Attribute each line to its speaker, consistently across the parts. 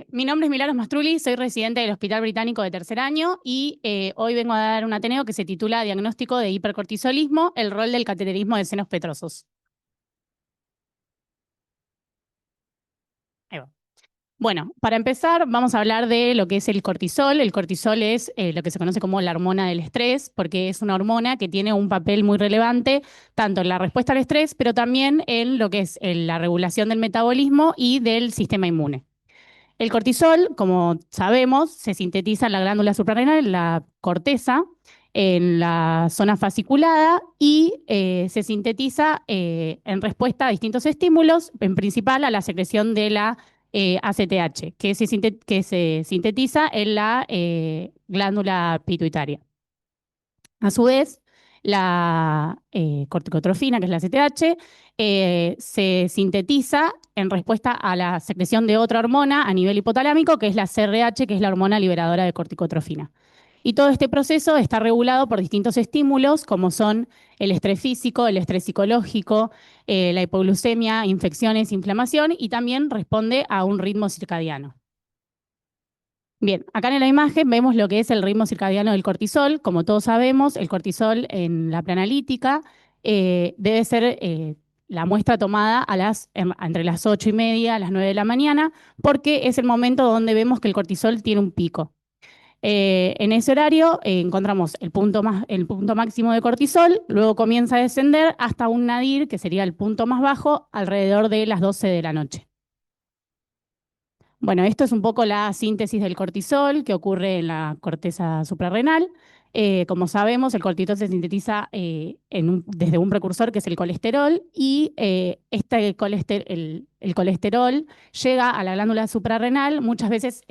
Speaker 1: Mi nombre es Milagros Mastrulli, soy residente del Hospital Británico de tercer año y hoy vengo a dar un ateneo que se titula Diagnóstico de hipercortisolismo, el rol del cateterismo de senos petrosos. Ahí va. Bueno, para empezar vamos a hablar de lo que es el cortisol. El cortisol es lo que se conoce como la hormona del estrés, porque es una hormona que tiene un papel muy relevante tanto en la respuesta al estrés, pero también en lo que es la regulación del metabolismo y del sistema inmune. El cortisol, como sabemos, se sintetiza en la glándula suprarrenal, en la corteza, en la zona fasciculada y se sintetiza en respuesta a distintos estímulos, en principal a la secreción de la ACTH, que se sintetiza en la glándula pituitaria. A su vez, la corticotrofina, que es la CTH, se sintetiza en respuesta a la secreción de otra hormona a nivel hipotalámico, que es la CRH, que es la hormona liberadora de corticotrofina. Y todo este proceso está regulado por distintos estímulos, como son el estrés físico, el estrés psicológico, la hipoglucemia, infecciones, inflamación, y también responde a un ritmo circadiano. Bien, acá en la imagen vemos lo que es el ritmo circadiano del cortisol. Como todos sabemos, el cortisol en la planalítica debe ser la muestra tomada entre las 8:30 a las 9 de la mañana, porque es el momento donde vemos que el cortisol tiene un pico. En ese horario encontramos el punto máximo de cortisol, luego comienza a descender hasta un nadir, que sería el punto más bajo, alrededor de las 12 de la noche. Bueno, esto es un poco la síntesis del cortisol que ocurre en la corteza suprarrenal. Como sabemos, el cortisol se sintetiza desde un precursor que es el colesterol y el colesterol llega a la glándula suprarrenal. Muchas veces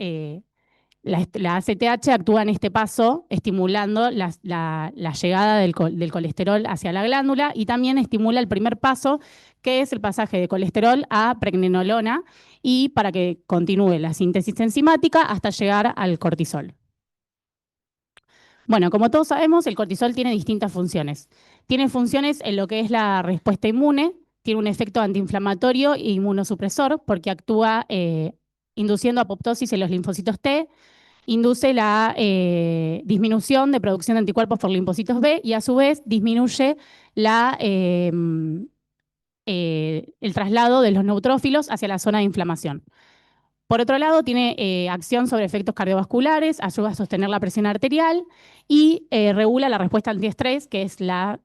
Speaker 1: la ACTH actúa en este paso, estimulando la llegada del colesterol hacia la glándula y también estimula el primer paso, que es el pasaje de colesterol a pregnenolona, y para que continúe la síntesis enzimática hasta llegar al cortisol. Bueno, como todos sabemos, el cortisol tiene distintas funciones. Tiene funciones en lo que es la respuesta inmune, tiene un efecto antiinflamatorio e inmunosupresor porque actúa induciendo apoptosis en los linfocitos T, induce la disminución de producción de anticuerpos por linfocitos B y a su vez disminuye el traslado de los neutrófilos hacia la zona de inflamación. Por otro lado, tiene acción sobre efectos cardiovasculares, ayuda a sostener la presión arterial y regula la respuesta antiestrés, que es la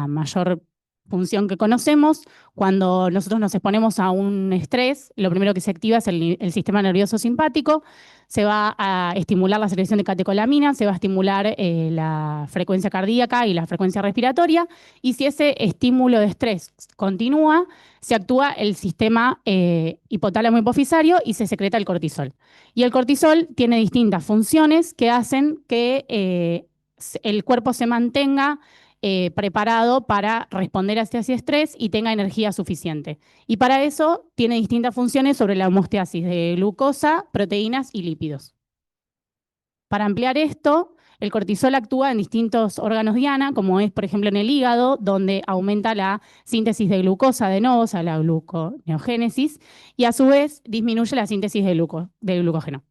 Speaker 1: mayor función que conocemos. Cuando nosotros nos exponemos a un estrés, lo primero que se activa es el sistema nervioso simpático, se va a estimular la secreción de catecolamina, se va a estimular la frecuencia cardíaca y la frecuencia respiratoria, y si ese estímulo de estrés continúa, se actúa el sistema hipotálamo hipofisario y se secreta el cortisol. Y el cortisol tiene distintas funciones que hacen que el cuerpo se mantenga preparado para responder a ese estrés y tenga energía suficiente. Y para eso tiene distintas funciones sobre la homeostasis de glucosa, proteínas y lípidos. Para ampliar esto, el cortisol actúa en distintos órganos diana, como es, por ejemplo, en el hígado, donde aumenta la síntesis de glucosa de nuevo, o sea, la gluconeogénesis, y a su vez disminuye la síntesis de glucógeno.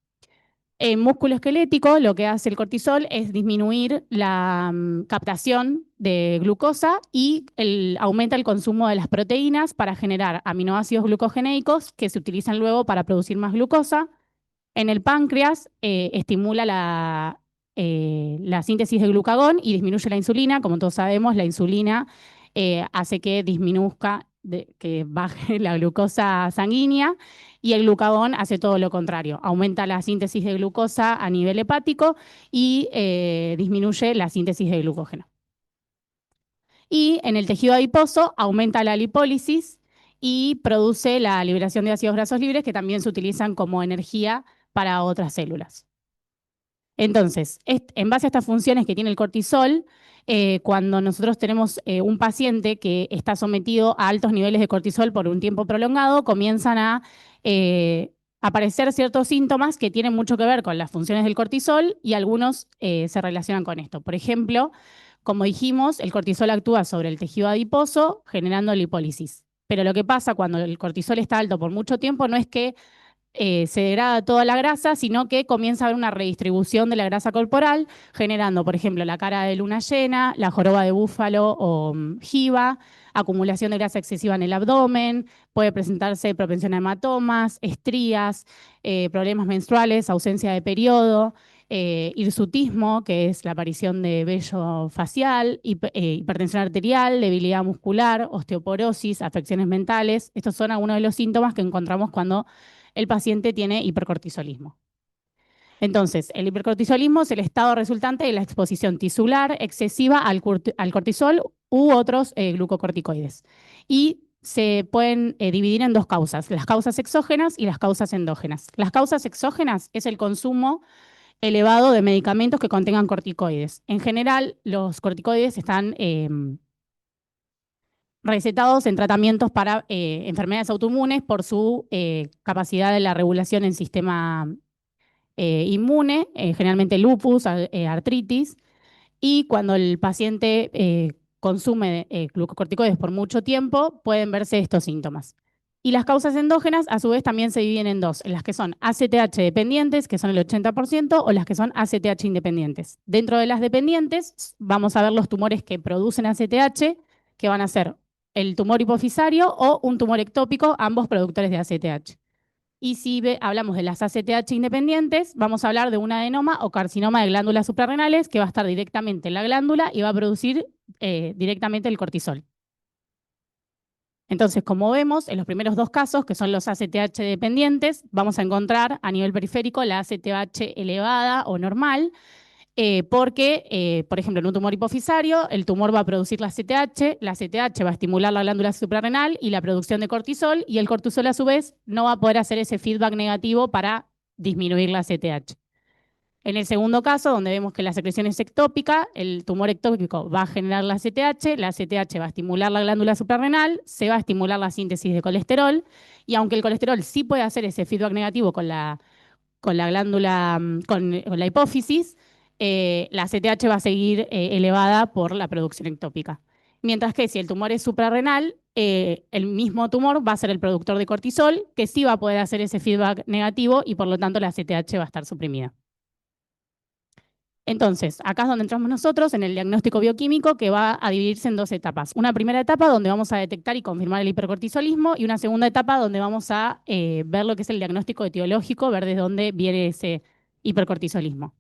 Speaker 1: En músculo esquelético, lo que hace el cortisol es disminuir la captación de glucosa y aumenta el consumo de las proteínas para generar aminoácidos glucogeneicos que se utilizan luego para producir más glucosa. En el páncreas estimula la síntesis de glucagón y disminuye la insulina. Como todos sabemos, la insulina hace que disminuzca, que baje la glucosa sanguínea, y el glucagón hace todo lo contrario. Aumenta la síntesis de glucosa a nivel hepático y disminuye la síntesis de glucógeno. Y en el tejido adiposo aumenta la lipólisis y produce la liberación de ácidos grasos libres que también se utilizan como energía para otras células. Entonces, en base a estas funciones que tiene el cortisol, cuando nosotros tenemos un paciente que está sometido a altos niveles de cortisol por un tiempo prolongado, comienzan a aparecer ciertos síntomas que tienen mucho que ver con las funciones del cortisol y algunos se relacionan con esto. Por ejemplo, como dijimos, el cortisol actúa sobre el tejido adiposo generando lipólisis. Pero lo que pasa cuando el cortisol está alto por mucho tiempo no es que se degrada toda la grasa, sino que comienza a haber una redistribución de la grasa corporal, generando, por ejemplo, la cara de luna llena, la joroba de búfalo o jiba, acumulación de grasa excesiva en el abdomen, puede presentarse propensión a hematomas, estrías, problemas menstruales, ausencia de periodo, hirsutismo, que es la aparición de vello facial, hipertensión arterial, debilidad muscular, osteoporosis, afecciones mentales. Estos son algunos de los síntomas que encontramos cuando el paciente tiene hipercortisolismo. Entonces, el hipercortisolismo es el estado resultante de la exposición tisular excesiva al cortisol u otros glucocorticoides. Y se pueden dividir en dos causas, las causas exógenas y las causas endógenas. Las causas exógenas es el consumo elevado de medicamentos que contengan corticoides. En general, los corticoides están recetados en tratamientos para enfermedades autoinmunes por su capacidad de la regulación en sistema inmune, generalmente lupus, artritis, y cuando el paciente consume glucocorticoides por mucho tiempo, pueden verse estos síntomas. Y las causas endógenas, a su vez, también se dividen en dos, en las que son ACTH dependientes, que son el 80%, o las que son ACTH independientes. Dentro de las dependientes, vamos a ver los tumores que producen ACTH, que van a ser el tumor hipofisario o un tumor ectópico, ambos productores de ACTH. Y si hablamos de las ACTH independientes, vamos a hablar de un adenoma o carcinoma de glándulas suprarrenales que va a estar directamente en la glándula y va a producir directamente el cortisol. Entonces, como vemos, en los primeros dos casos, que son los ACTH dependientes, vamos a encontrar a nivel periférico la ACTH elevada o normal, porque, por ejemplo, en un tumor hipofisario, el tumor va a producir la ACTH va a estimular la glándula suprarrenal y la producción de cortisol, y el cortisol a su vez no va a poder hacer ese feedback negativo para disminuir la ACTH. En el segundo caso, donde vemos que la secreción es ectópica, el tumor ectópico va a generar la ACTH va a estimular la glándula suprarrenal, se va a estimular la síntesis de colesterol, y aunque el colesterol sí puede hacer ese feedback negativo con la glándula, con la hipófisis, la ACTH va a seguir elevada por la producción ectópica. Mientras que si el tumor es suprarrenal, el mismo tumor va a ser el productor de cortisol, que sí va a poder hacer ese feedback negativo y por lo tanto la ACTH va a estar suprimida. Entonces, acá es donde entramos nosotros en el diagnóstico bioquímico, que va a dividirse en dos etapas. Una primera etapa donde vamos a detectar y confirmar el hipercortisolismo, y una segunda etapa donde vamos a ver lo que es el diagnóstico etiológico, ver de dónde viene ese hipercortisolismo.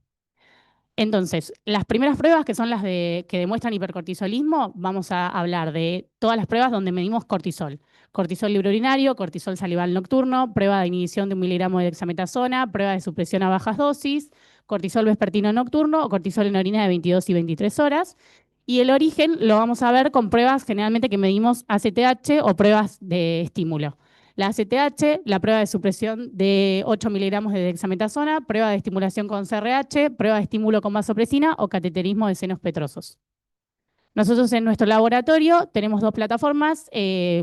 Speaker 1: Entonces, las primeras pruebas, que son las que demuestran hipercortisolismo, vamos a hablar de todas las pruebas donde medimos cortisol. Cortisol libre urinario, cortisol salival nocturno, prueba de inhibición de 1 miligramo de dexametasona, prueba de supresión a bajas dosis, cortisol vespertino nocturno o cortisol en orina de 22 y 23 horas. Y el origen lo vamos a ver con pruebas generalmente que medimos ACTH o pruebas de estímulo. La ACTH, la prueba de supresión de 8 miligramos de dexametasona, prueba de estimulación con CRH, prueba de estímulo con vasopresina o cateterismo de senos petrosos. Nosotros en nuestro laboratorio tenemos dos plataformas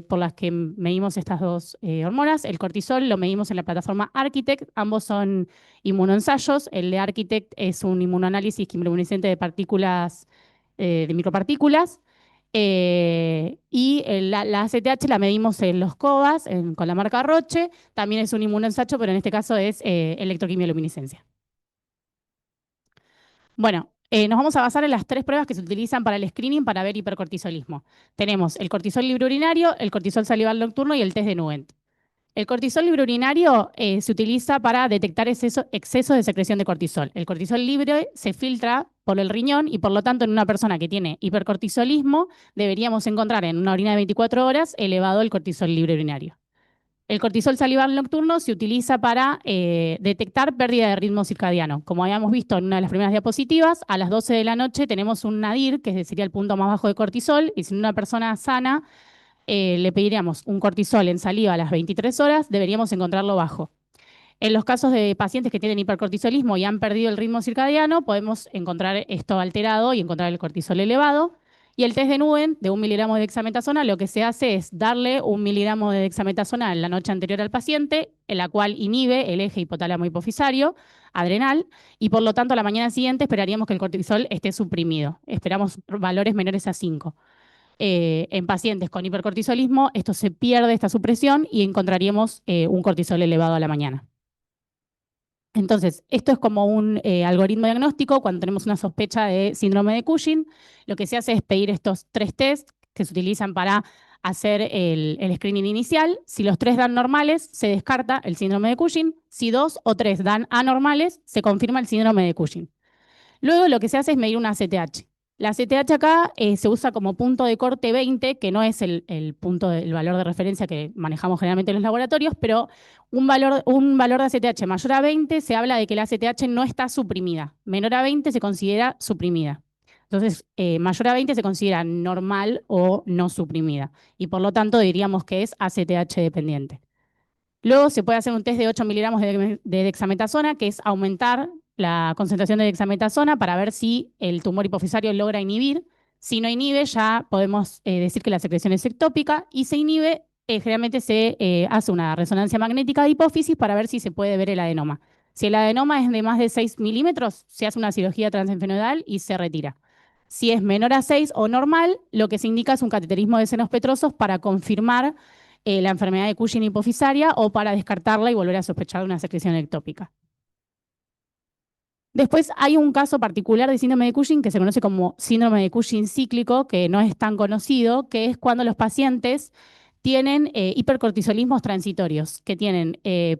Speaker 1: por las que medimos estas dos hormonas. El cortisol lo medimos en la plataforma Architect, ambos son inmunoensayos. El de Architect es un inmunoanálisis quimiluminescente de partículas, de micropartículas. Y la ACTH la medimos en los COBAS con la marca Roche. También es un inmunoensayo, pero en este caso es electroquimioluminiscencia. Bueno, nos vamos a basar en las tres pruebas que se utilizan para el screening para ver hipercortisolismo. Tenemos el cortisol libre urinario, el cortisol salival nocturno y el test de Nugent. El cortisol libre urinario se utiliza para detectar exceso de secreción de cortisol. El cortisol libre se filtra por el riñón y por lo tanto en una persona que tiene hipercortisolismo deberíamos encontrar en una orina de 24 horas elevado el cortisol libre urinario. El cortisol salival nocturno se utiliza para detectar pérdida de ritmo circadiano. Como habíamos visto en una de las primeras diapositivas, a las 12 de la noche tenemos un nadir, que sería el punto más bajo de cortisol, y si en una persona sana le pediríamos un cortisol en saliva a las 23 horas, deberíamos encontrarlo bajo. En los casos de pacientes que tienen hipercortisolismo y han perdido el ritmo circadiano, podemos encontrar esto alterado y encontrar el cortisol elevado. Y el test de Nugent de 1 miligramo de dexametasona, lo que se hace es darle 1 miligramo de dexametasona en la noche anterior al paciente, en la cual inhibe el eje hipotálamo hipofisario adrenal, y por lo tanto a la mañana siguiente esperaríamos que el cortisol esté suprimido. Esperamos valores menores a 5. En pacientes con hipercortisolismo, esto se pierde, esta supresión, y encontraríamos un cortisol elevado a la mañana. Entonces, esto es como un algoritmo diagnóstico cuando tenemos una sospecha de síndrome de Cushing. Lo que se hace es pedir estos 3 test que se utilizan para hacer el screening inicial. Si los 3 dan normales, se descarta el síndrome de Cushing. Si 2 o 3 dan anormales, se confirma el síndrome de Cushing. Luego lo que se hace es medir una CTH. La CTH acá se usa como punto de corte 20, que no es el valor de referencia que manejamos generalmente en los laboratorios, pero un valor de ACTH mayor a 20 se habla de que la ACTH no está suprimida. Menor a 20 se considera suprimida. Entonces, mayor a 20 se considera normal o no suprimida. Y por lo tanto diríamos que es ACTH dependiente. Luego se puede hacer un test de 8 miligramos de dexametasona, que es aumentar la concentración de dexametasona para ver si el tumor hipofisario logra inhibir. Si no inhibe, ya podemos decir que la secreción es ectópica, y se inhibe, generalmente se hace una resonancia magnética de hipófisis para ver si se puede ver el adenoma. Si el adenoma es de más de 6 milímetros, se hace una cirugía transsenfenoidal y se retira. Si es menor a 6 o normal, lo que se indica es un cateterismo de senos petrosos para confirmar la enfermedad de Cushing hipofisaria o para descartarla y volver a sospechar de una secreción ectópica. Después hay un caso particular de síndrome de Cushing que se conoce como síndrome de Cushing cíclico, que no es tan conocido, que es cuando los pacientes tienen hipercortisolismos transitorios, que tienen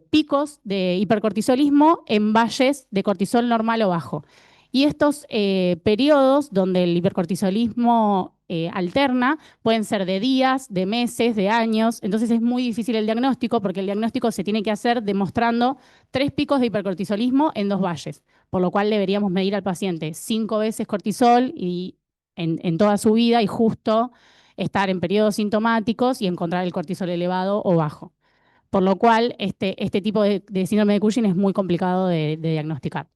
Speaker 1: picos de hipercortisolismo en valles de cortisol normal o bajo. Y estos periodos donde el hipercortisolismo alterna pueden ser de días, de meses, de años. Entonces es muy difícil el diagnóstico porque el diagnóstico se tiene que hacer demostrando 3 picos de hipercortisolismo en 2 valles, por lo cual deberíamos medir al paciente 5 veces cortisol y en toda su vida y justo estar en periodos sintomáticos y encontrar el cortisol elevado o bajo. Por lo cual, este tipo de síndrome de Cushing es muy complicado de diagnosticar.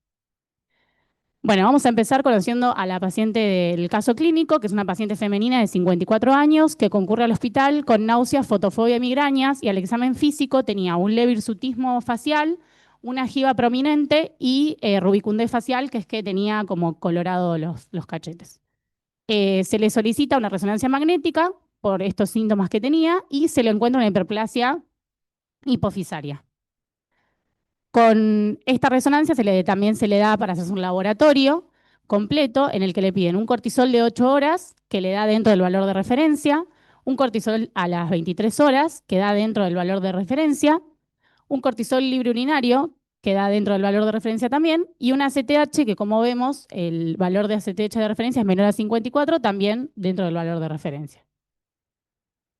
Speaker 1: Bueno, vamos a empezar conociendo a la paciente del caso clínico, que es una paciente femenina de 54 años que concurre al hospital con náuseas, fotofobia y migrañas, y al examen físico tenía un leve hirsutismo facial, una jiba prominente y rubicundez facial, que es que tenía como colorado los cachetes. Se le solicita una resonancia magnética por estos síntomas que tenía y se le encuentra una hiperplasia hipofisaria. Con esta resonancia también se le da para hacer un laboratorio completo en el que le piden un cortisol de 8 horas que le da dentro del valor de referencia, un cortisol a las 23 horas que da dentro del valor de referencia, un cortisol libre urinario que da dentro del valor de referencia también, y una ACTH que, como vemos, el valor de ACTH de referencia es menor a 54, también dentro del valor de referencia.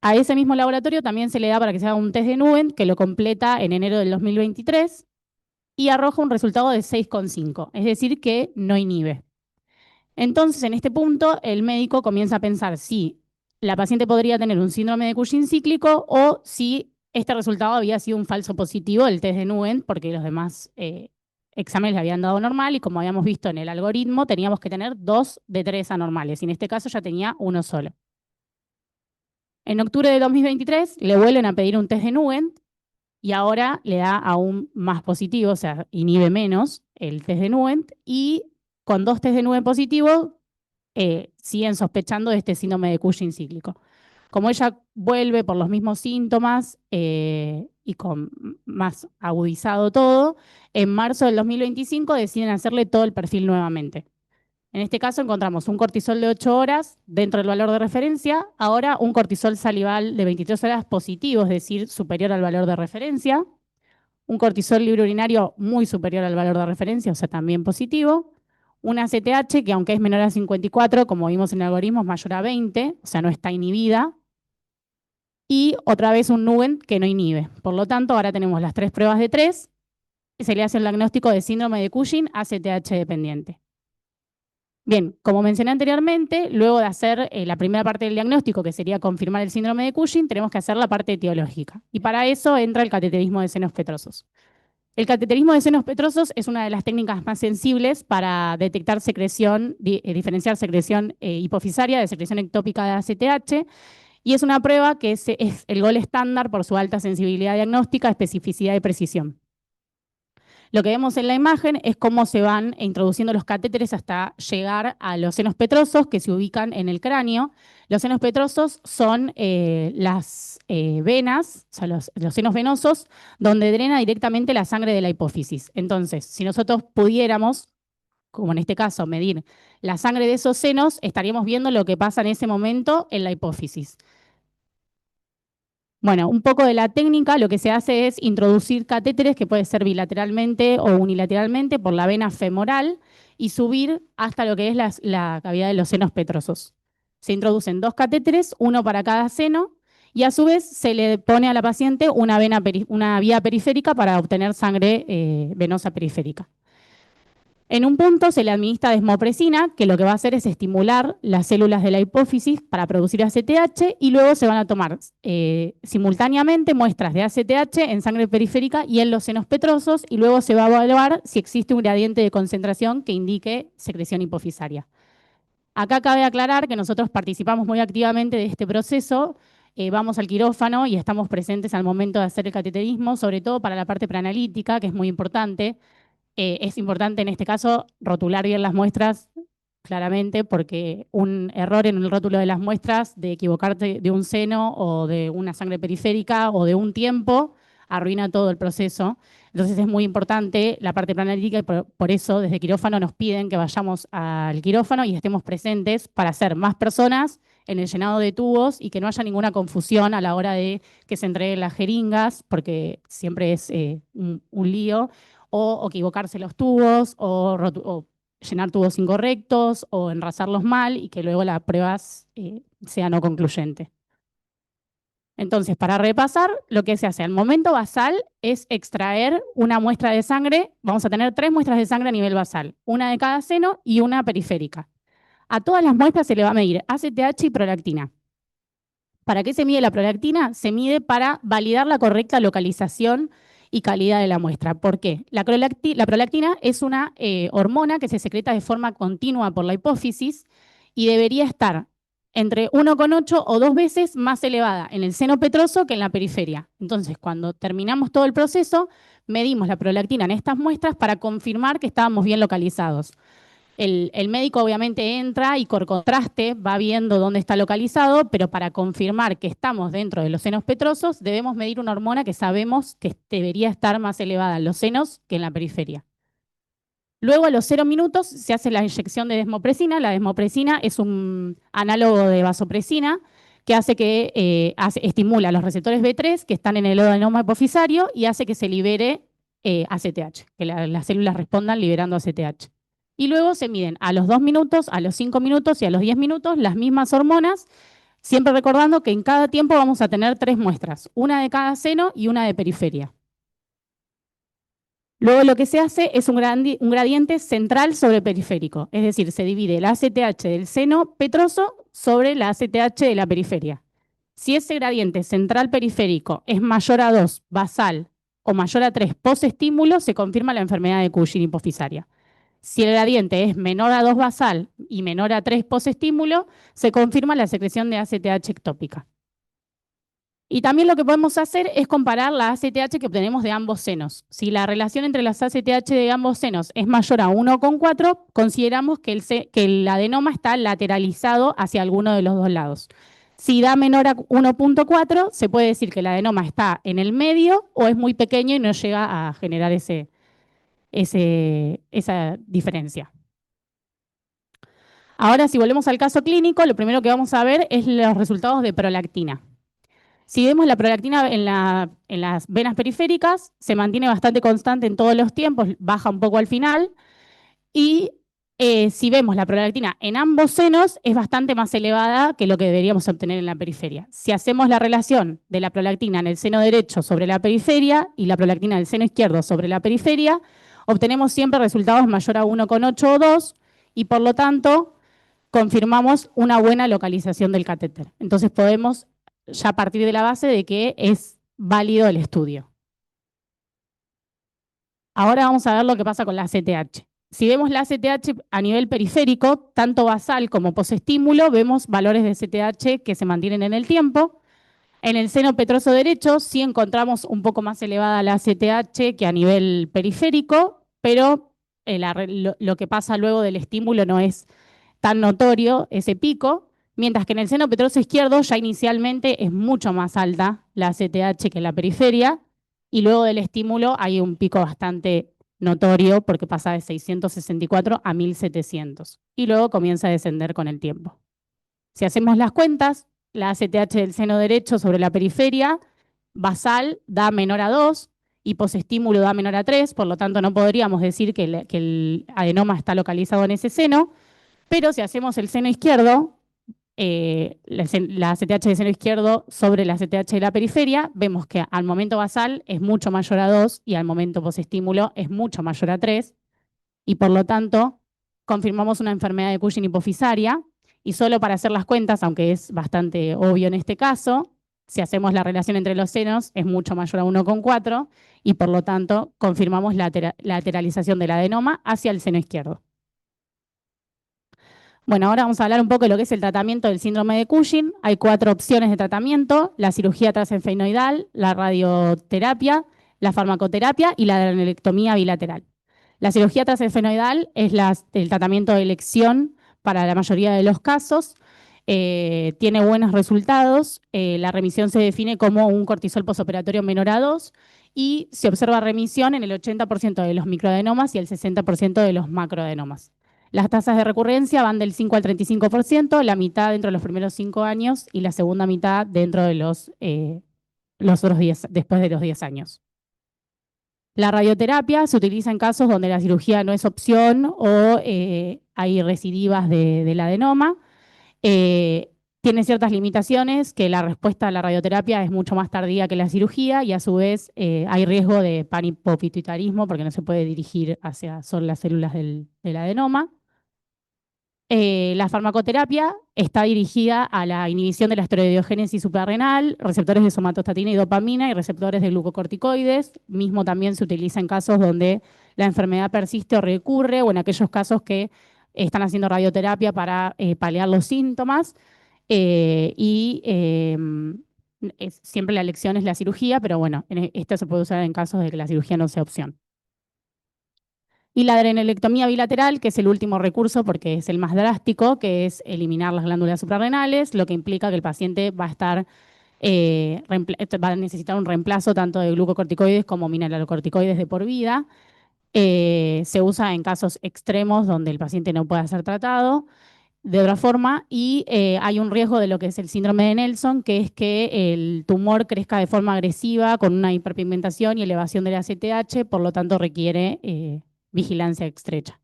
Speaker 1: A ese mismo laboratorio también se le da para que se haga un test de Newent que lo completa en enero del 2023 y arroja un resultado de 6,5, es decir, que no inhibe. Entonces, en este punto, el médico comienza a pensar si la paciente podría tener un síndrome de Cushing cíclico o si este resultado había sido un falso positivo del test de Newent, porque los demás exámenes le habían dado normal y, como habíamos visto en el algoritmo, teníamos que tener 2 de 3 anormales, y en este caso ya tenía uno solo. En octubre de 2023 le vuelven a pedir un test de Newent y ahora le da aún más positivo, o sea, inhibe menos el test de Newent, y con 2 test de Newent positivos siguen sospechando de este síndrome de Cushing cíclico. Como ella vuelve por los mismos síntomas y con más agudizado todo, en marzo del 2025 deciden hacerle todo el perfil nuevamente. En este caso encontramos un cortisol de 8 horas dentro del valor de referencia, ahora un cortisol salival de 23 horas positivo, es decir, superior al valor de referencia, un cortisol libre urinario muy superior al valor de referencia, o sea, también positivo, una CTH que, aunque es menor a 54, como vimos en el algoritmo, es mayor a 20, o sea, no está inhibida, y otra vez un Newent que no inhibe. Por lo tanto, ahora tenemos las 3 pruebas de 3 y se le hace el diagnóstico de síndrome de Cushing ACTH dependiente. Bien, como mencioné anteriormente, luego de hacer la primera parte del diagnóstico, que sería confirmar el síndrome de Cushing, tenemos que hacer la parte etiológica. Y para eso entra el cateterismo de senos petrosos. El cateterismo de senos petrosos es una de las técnicas más sensibles para detectar secreción, diferenciar secreción hipofisaria de secreción ectópica de ACTH, y es una prueba que es el gol estándar por su alta sensibilidad diagnóstica, especificidad y precisión. Lo que vemos en la imagen es cómo se van introduciendo los catéteres hasta llegar a los senos petrosos que se ubican en el cráneo. Los senos petrosos son las venas, o sea, los senos venosos, donde drena directamente la sangre de la hipófisis. Entonces, si nosotros pudiéramos, como en este caso, medir la sangre de esos senos, estaríamos viendo lo que pasa en ese momento en la hipófisis. Bueno, un poco de la técnica, lo que se hace es introducir catéteres, que puede ser bilateralmente o unilateralmente, por la vena femoral y subir hasta lo que es la cavidad de los senos petrosos. Se introducen 2 catéteres, uno para cada seno, y a su vez se le pone a la paciente una vía periférica para obtener sangre venosa periférica. En un punto se le administra desmopresina, que lo que va a hacer es estimular las células de la hipófisis para producir ACTH, y luego se van a tomar simultáneamente muestras de ACTH en sangre periférica y en los senos petrosos, y luego se va a evaluar si existe un gradiente de concentración que indique secreción hipofisaria. Acá cabe aclarar que nosotros participamos muy activamente de este proceso, vamos al quirófano y estamos presentes al momento de hacer el cateterismo, sobre todo para la parte preanalítica, que es muy importante. Es importante en este caso rotular bien las muestras, claramente, porque un error en el rótulo de las muestras, de equivocarte de un seno o de una sangre periférica o de un tiempo, arruina todo el proceso. Entonces es muy importante la parte preanalítica y por eso desde quirófano nos piden que vayamos al quirófano y estemos presentes para ser más personas en el llenado de tubos y que no haya ninguna confusión a la hora de que se entreguen las jeringas, porque siempre es un lío, o equivocarse los tubos, o llenar tubos incorrectos, o enrasarlos mal y que luego la prueba sea no concluyente. Entonces, para repasar, lo que se hace al momento basal es extraer una muestra de sangre. Vamos a tener 3 muestras de sangre a nivel basal, una de cada seno y una periférica. A todas las muestras se le va a medir ACTH y prolactina. ¿Para qué se mide la prolactina? Se mide para validar la correcta localización y calidad de la muestra. ¿Por qué? La prolactina es una hormona que se secreta de forma continua por la hipófisis y debería estar entre 1,8 o 2 veces más elevada en el seno petroso que en la periferia. Entonces, cuando terminamos todo el proceso, medimos la prolactina en estas muestras para confirmar que estábamos bien localizados. El médico obviamente entra y por contraste va viendo dónde está localizado, pero para confirmar que estamos dentro de los senos petrosos debemos medir una hormona que sabemos que debería estar más elevada en los senos que en la periferia. Luego a los 0 minutos se hace la inyección de desmopresina. La desmopresina es un análogo de vasopresina que hace que estimula los receptores B3 que están en el adenoma hipofisario y hace que se libere ACTH, que las células respondan liberando ACTH. Y luego se miden a los 2 minutos, a los 5 minutos y a los 10 minutos las mismas hormonas, siempre recordando que en cada tiempo vamos a tener 3 muestras, una de cada seno y una de periferia. Luego lo que se hace es un gradiente central sobre periférico, es decir, se divide el ACTH del seno petroso sobre la ACTH de la periferia. Si ese gradiente central periférico es mayor a 2 basal o mayor a 3 posestímulo, se confirma la enfermedad de Cushing hipofisaria. Si el gradiente es menor a 2 basal y menor a 3 posestímulo, se confirma la secreción de ACTH ectópica. Y también lo que podemos hacer es comparar la ACTH que obtenemos de ambos senos. Si la relación entre las ACTH de ambos senos es mayor a 1,4, consideramos que el adenoma está lateralizado hacia alguno de los dos lados. Si da menor a 1,4, se puede decir que el adenoma está en el medio o es muy pequeño y no llega a generar esa diferencia. Ahora, si volvemos al caso clínico, lo primero que vamos a ver es los resultados de prolactina. Si vemos la prolactina en las venas periféricas, se mantiene bastante constante en todos los tiempos, baja un poco al final. Y si vemos la prolactina en ambos senos, es bastante más elevada que lo que deberíamos obtener en la periferia. Si hacemos la relación de la prolactina en el seno derecho sobre la periferia y la prolactina del seno izquierdo sobre la periferia, obtenemos siempre resultados mayor a 1,8 o 2 y por lo tanto confirmamos una buena localización del catéter. Entonces podemos ya partir de la base de que es válido el estudio. Ahora vamos a ver lo que pasa con la ACTH. Si vemos la ACTH a nivel periférico, tanto basal como posestímulo, vemos valores de ACTH que se mantienen en el tiempo. En el seno petroso derecho sí encontramos un poco más elevada la ACTH que a nivel periférico, pero lo que pasa luego del estímulo no es tan notorio ese pico, mientras que en el seno petroso izquierdo ya inicialmente es mucho más alta la ACTH que en la periferia, y luego del estímulo hay un pico bastante notorio porque pasa de 664 a 1700 y luego comienza a descender con el tiempo. Si hacemos las cuentas, la ACTH del seno derecho sobre la periferia basal da menor a 2 y posestímulo da menor a 3, por lo tanto no podríamos decir que el adenoma está localizado en ese seno, pero si hacemos el seno izquierdo, la ACTH del seno izquierdo sobre la ACTH de la periferia, vemos que al momento basal es mucho mayor a 2 y al momento posestímulo es mucho mayor a 3, y por lo tanto confirmamos una enfermedad de Cushing hipofisaria. Y solo para hacer las cuentas, aunque es bastante obvio en este caso, si hacemos la relación entre los senos es mucho mayor a 1,4 y por lo tanto confirmamos la lateralización del adenoma hacia el seno izquierdo. Bueno, ahora vamos a hablar un poco de lo que es el tratamiento del síndrome de Cushing. Hay 4 opciones de tratamiento: la cirugía transesfenoidal, la radioterapia, la farmacoterapia y la adrenalectomía bilateral. La cirugía transesfenoidal es el tratamiento de elección para la mayoría de los casos. Tiene buenos resultados. La remisión se define como un cortisol posoperatorio menor a 2 y se observa remisión en el 80% de los microadenomas y el 60% de los macroadenomas. Las tasas de recurrencia van del 5 al 35%, la mitad dentro de los primeros 5 años y la segunda mitad dentro de los otros 10, después de los 10 años. La radioterapia se utiliza en casos donde la cirugía no es opción o hay recidivas del adenoma. Tiene ciertas limitaciones, que la respuesta a la radioterapia es mucho más tardía que la cirugía y a su vez hay riesgo de panhipopituitarismo porque no se puede dirigir hacia solo las células del adenoma. La farmacoterapia está dirigida a la inhibición de la esteroidiogénesis suprarrenal, receptores de somatostatina y dopamina y receptores de glucocorticoides. Mismo también se utiliza en casos donde la enfermedad persiste o recurre o en aquellos casos que están haciendo radioterapia para paliar los síntomas. Siempre la elección es la cirugía, pero bueno, esto se puede usar en casos de que la cirugía no sea opción. Y la adrenalectomía bilateral, que es el último recurso porque es el más drástico, que es eliminar las glándulas suprarrenales, lo que implica que el paciente va a necesitar un reemplazo tanto de glucocorticoides como mineralocorticoides de por vida. Se usa en casos extremos donde el paciente no puede ser tratado de otra forma y hay un riesgo de lo que es el síndrome de Nelson, que es que el tumor crezca de forma agresiva con una hiperpigmentación y elevación de la ACTH, por lo tanto requiere vigilancia estrecha.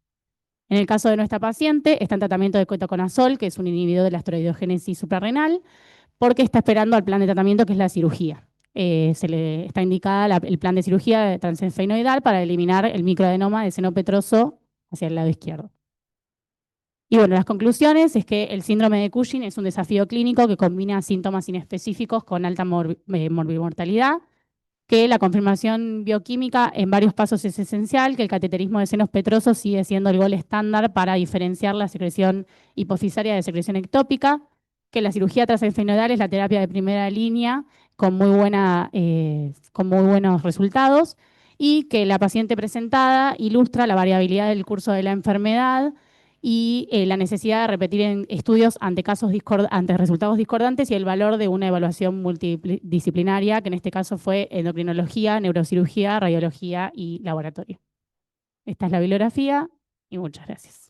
Speaker 1: En el caso de nuestra paciente, está en tratamiento de ketoconazol, que es un inhibidor de la esteroidiogénesis suprarrenal, porque está esperando al plan de tratamiento, que es la cirugía. Se le está indicada el plan de cirugía de transesfenoidal para eliminar el microadenoma de seno petroso hacia el lado izquierdo. Y bueno, las conclusiones es que el síndrome de Cushing es un desafío clínico que combina síntomas inespecíficos con alta morbimortalidad, que la confirmación bioquímica en varios pasos es esencial, que el cateterismo de senos petrosos sigue siendo el gol estándar para diferenciar la secreción hipofisaria de secreción ectópica, que la cirugía transesfenoidal es la terapia de primera línea con muy buenos resultados y que la paciente presentada ilustra la variabilidad del curso de la enfermedad y la necesidad de repetir en estudios ante resultados discordantes y el valor de una evaluación multidisciplinaria, que en este caso fue endocrinología, neurocirugía, radiología y laboratorio. Esta es la bibliografía y muchas gracias.